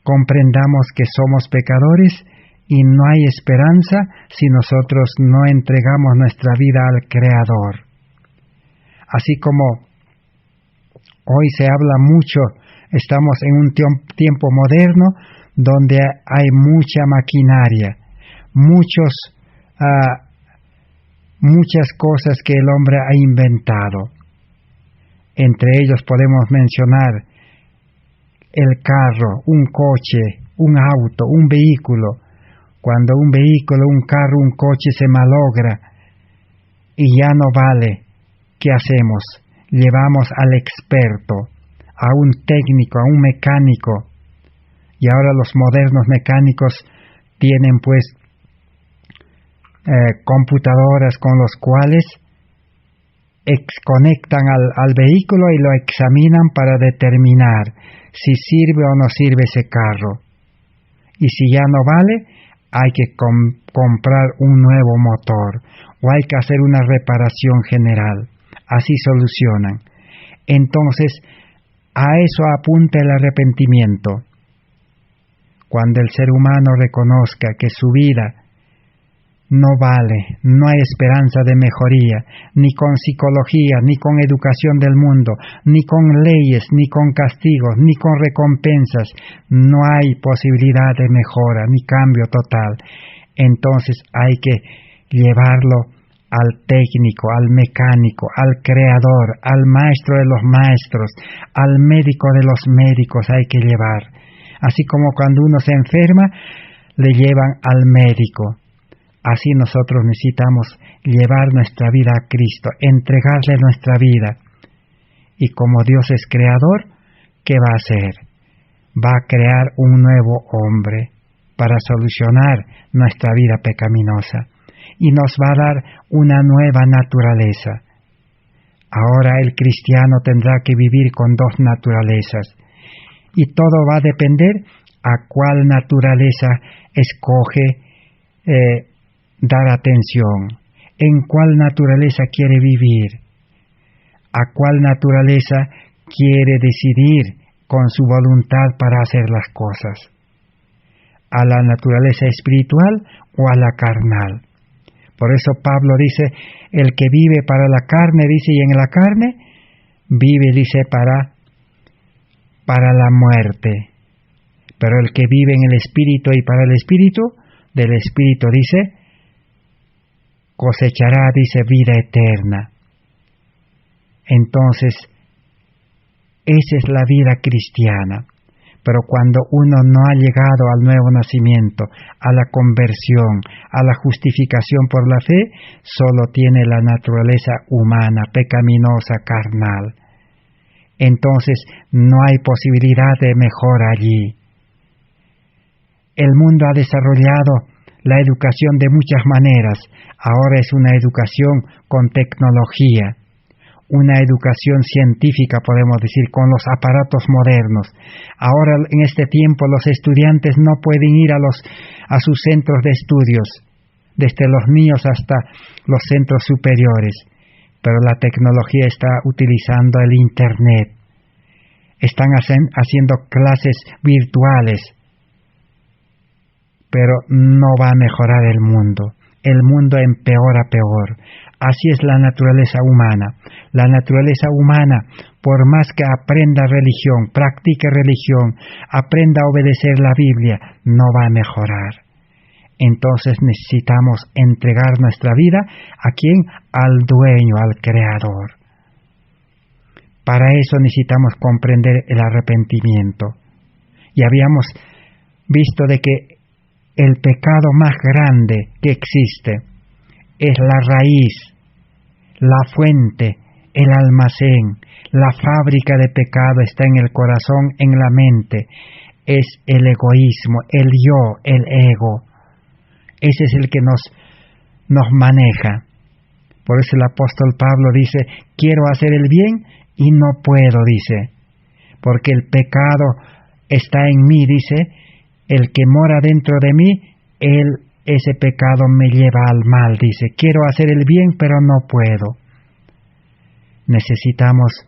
comprendamos que somos pecadores y no hay esperanza si nosotros no entregamos nuestra vida al Creador. Así como hoy se habla mucho, estamos en un tiempo moderno donde hay mucha maquinaria, muchas cosas que el hombre ha inventado. Entre ellos podemos mencionar el carro, un coche, un auto, un vehículo. Cuando un vehículo, un carro, un coche se malogra y ya no vale, ¿qué hacemos? Llevamos al experto, a un técnico, a un mecánico. Y ahora los modernos mecánicos tienen pues computadoras con los cuales conectan al vehículo y lo examinan para determinar si sirve o no sirve ese carro. Y si ya no vale, hay que comprar un nuevo motor o hay que hacer una reparación general. Así solucionan. Entonces, a eso apunta el arrepentimiento. Cuando el ser humano reconozca que su vida no vale, no hay esperanza de mejoría, ni con psicología, ni con educación del mundo, ni con leyes, ni con castigos, ni con recompensas, no hay posibilidad de mejora, ni cambio total. Entonces hay que llevarlo al técnico, al mecánico, al creador, al maestro de los maestros, al médico de los médicos hay que llevar. Así como cuando uno se enferma, le llevan al médico. Así nosotros necesitamos llevar nuestra vida a Cristo, entregarle nuestra vida. Y como Dios es creador, ¿qué va a hacer? Va a crear un nuevo hombre para solucionar nuestra vida pecaminosa. Y nos va a dar una nueva naturaleza. Ahora el cristiano tendrá que vivir con dos naturalezas. Y todo va a depender a cuál naturaleza escoge dar atención, en cuál naturaleza quiere vivir, a cuál naturaleza quiere decidir con su voluntad para hacer las cosas, a la naturaleza espiritual o a la carnal. Por eso Pablo dice, el que vive para la carne, dice, y en la carne, vive, dice, para la muerte. Pero el que vive en el espíritu y para el espíritu, del espíritu, dice, cosechará, dice, vida eterna. Entonces, esa es la vida cristiana. Pero cuando uno no ha llegado al nuevo nacimiento, a la conversión, a la justificación por la fe, solo tiene la naturaleza humana, pecaminosa, carnal. Entonces, no hay posibilidad de mejora allí. El mundo ha desarrollado la educación de muchas maneras. Ahora es una educación con tecnología, una educación científica, podemos decir, con los aparatos modernos. Ahora, en este tiempo, los estudiantes no pueden ir a sus centros de estudios, desde los niños hasta los centros superiores. Pero la tecnología está utilizando el Internet. Están haciendo clases virtuales. Pero no va a mejorar el mundo. El mundo empeora peor. Así es la naturaleza humana. La naturaleza humana, por más que aprenda religión, practique religión, aprenda a obedecer la Biblia, no va a mejorar. Entonces necesitamos entregar nuestra vida ¿a quién? Al dueño, al creador. Para eso necesitamos comprender el arrepentimiento. Y habíamos visto de que el pecado más grande que existe. Es la raíz, la fuente, el almacén, la fábrica de pecado está en el corazón, en la mente. Es el egoísmo, el yo, el ego. Ese es el que nos maneja. Por eso el apóstol Pablo dice, quiero hacer el bien y no puedo, dice, porque el pecado está en mí, dice, el que mora dentro de mí, ese pecado me lleva al mal, dice, quiero hacer el bien pero no puedo. Necesitamos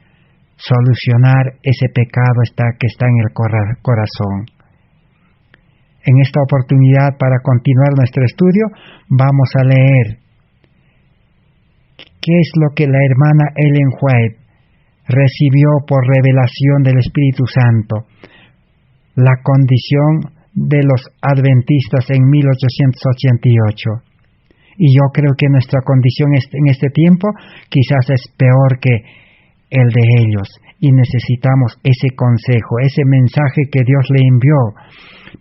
solucionar ese pecado que está en el corazón. En esta oportunidad, para continuar nuestro estudio, vamos a leer qué es lo que la hermana Ellen White recibió por revelación del Espíritu Santo, la condición de los adventistas en 1888. Y yo creo que nuestra condición en este tiempo quizás es peor que el de ellos, y necesitamos ese consejo, ese mensaje que Dios le envió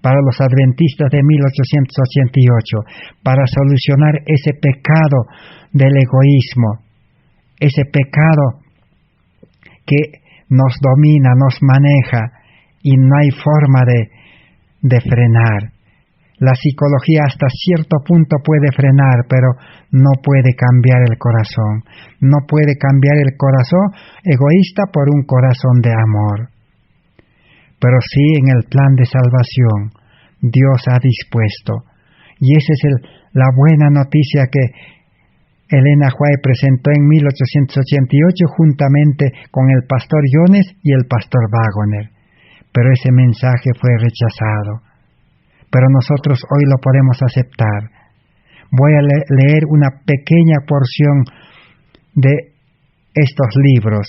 para los adventistas de 1888, para solucionar ese pecado del egoísmo, ese pecado que nos domina, nos maneja, y no hay forma de frenar. La psicología hasta cierto punto puede frenar, pero no puede cambiar el corazón. No puede cambiar el corazón egoísta por un corazón de amor. Pero sí, en el plan de salvación, Dios ha dispuesto. Y esa es la buena noticia que Elena White presentó en 1888 juntamente con el pastor Jones y el pastor Waggoner. Pero ese mensaje fue rechazado. Pero nosotros hoy lo podemos aceptar. Voy a leer una pequeña porción de estos libros.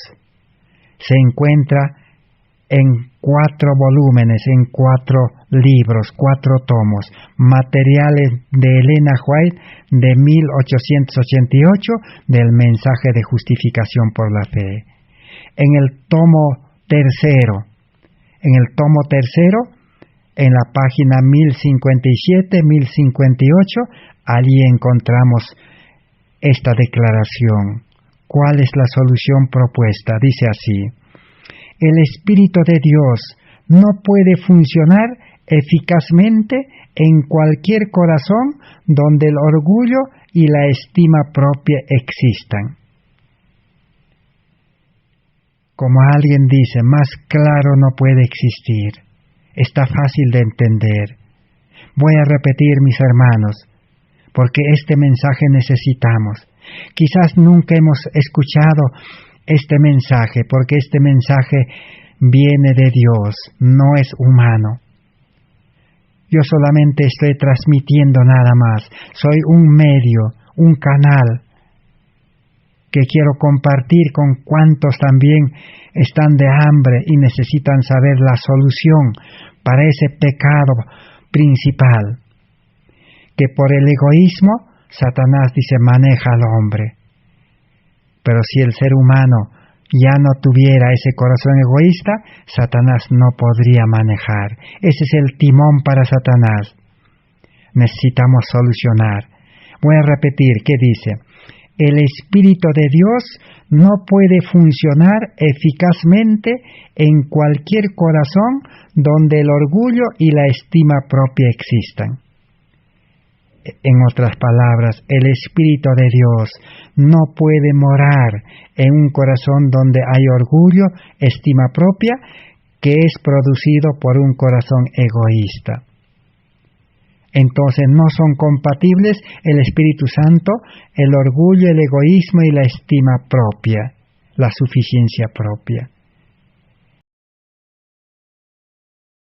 Se encuentra en 4 volúmenes, en 4 libros, 4 tomos, materiales de Elena White de 1888, del mensaje de justificación por la fe. En el tomo tercero, en la página 1057-1058, allí encontramos esta declaración. ¿Cuál es la solución propuesta? Dice así: el Espíritu de Dios no puede funcionar eficazmente en cualquier corazón donde el orgullo y la estima propia existan. Como alguien dice, más claro no puede existir. Está fácil de entender. Voy a repetir, mis hermanos, porque este mensaje necesitamos. Quizás nunca hemos escuchado este mensaje, porque este mensaje viene de Dios, no es humano. Yo solamente estoy transmitiendo nada más. Soy un medio, un canal que quiero compartir con cuantos también están de hambre y necesitan saber la solución para ese pecado principal, que por el egoísmo Satanás dice maneja al hombre. Pero si el ser humano ya no tuviera ese corazón egoísta, Satanás no podría manejar. Ese es el timón para Satanás. Necesitamos solucionar. Voy a repetir, ¿qué dice? El Espíritu de Dios no puede funcionar eficazmente en cualquier corazón donde el orgullo y la estima propia existan. En otras palabras, el Espíritu de Dios no puede morar en un corazón donde hay orgullo, estima propia, que es producido por un corazón egoísta. Entonces no son compatibles el Espíritu Santo, el orgullo, el egoísmo y la estima propia, la suficiencia propia.